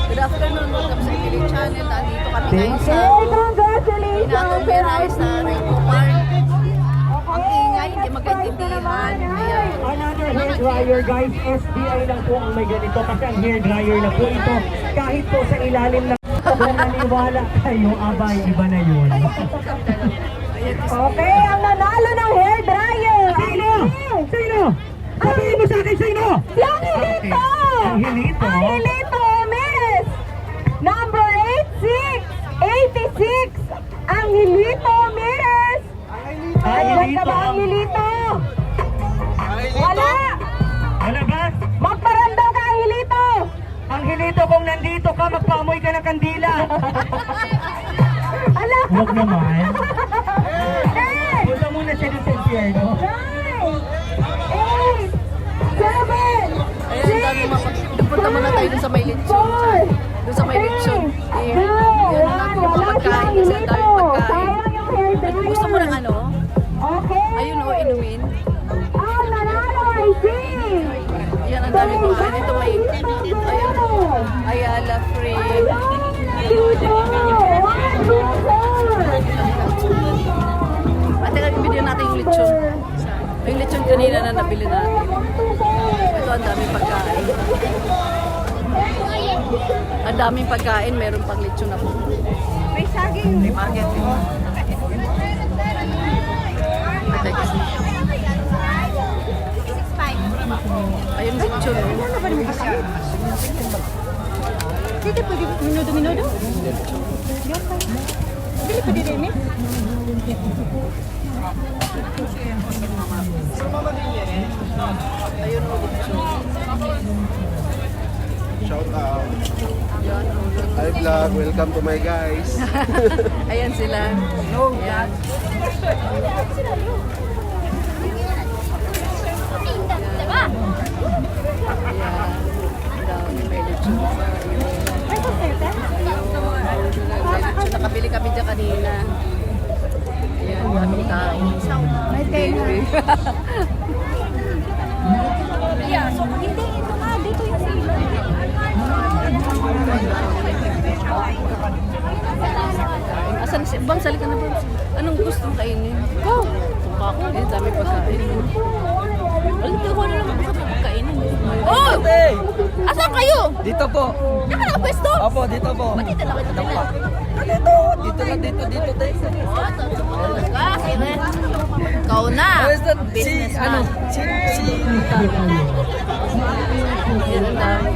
Good afternoon, welcome sa Pili Channel. Nandito kami ngayon sa Congratulations! Inato Miray sa Rainbow Park. Ang ingay, hindi magkaintindihan. Ayan. Another hair dryer guys, SBI lang po ang may ganito kasi ang hair dryer na po ito. Kahit po sa ilalim na kung naniwala kayo, abay, iba na yun. Okay, ang nanalo ng hair dryer! Sino? Sino? Sabihin mo sa akin, sino? Yung Hilito! Ang Hilito? Ang Hilito, miss! Number 86! Ang Hilito, miss! Ay, Hilito! Ang Hilito! Wala! Wala ba? Magparandong ka, ang Hilito! Ang Hilito, kung nandito ka, magpaamoy ka ng kandila! Ala! Huwag naman! Punta muna siya dito sa impyerno. 9, 8, 7, Ayan, dami punta muna tayo dun sa may lechon. Doon sa may lechon. Yun ang natin yung mga pagkain. Kasi ang dami pagkain. Gusto mo ng ano? Ayun o, inumin. Ayan, ang dami pagkain. Ito may, Ayala free. At teka, video natin yung lechon. Yung lechon kanina na nabili natin. Ito, ang daming pagkain. Ang daming pagkain, meron pang lechon na po. May saging. May market. At teka, ayun lechon. Dito pwede minudo-minudo? Dili pwede rin eh? Ayun o, lechon. Shout out. Hi vlog, welcome to my guys. Ayan sila. Ayan. Ayan. Dami may lechon sa iyo. Nakabili kami dyan kanina. Ayan, daming tao. May tenga. Yeah, so hindi ito nga dito yung sila. Asan si Bang? Sali ka na Bang. Anong gustong kainin? Go! Suka ko. Ayan, dami pagkain. Alam ko na lang gusto pagkainin. Oh! Asan kayo? Dito po. Naka nakapwesto? Opo, dito po. Ba't dito na kayo dito? Dito lang, dito tayo. Kasi rin. Ikaw na. Si, ano, si, Yan ang dami.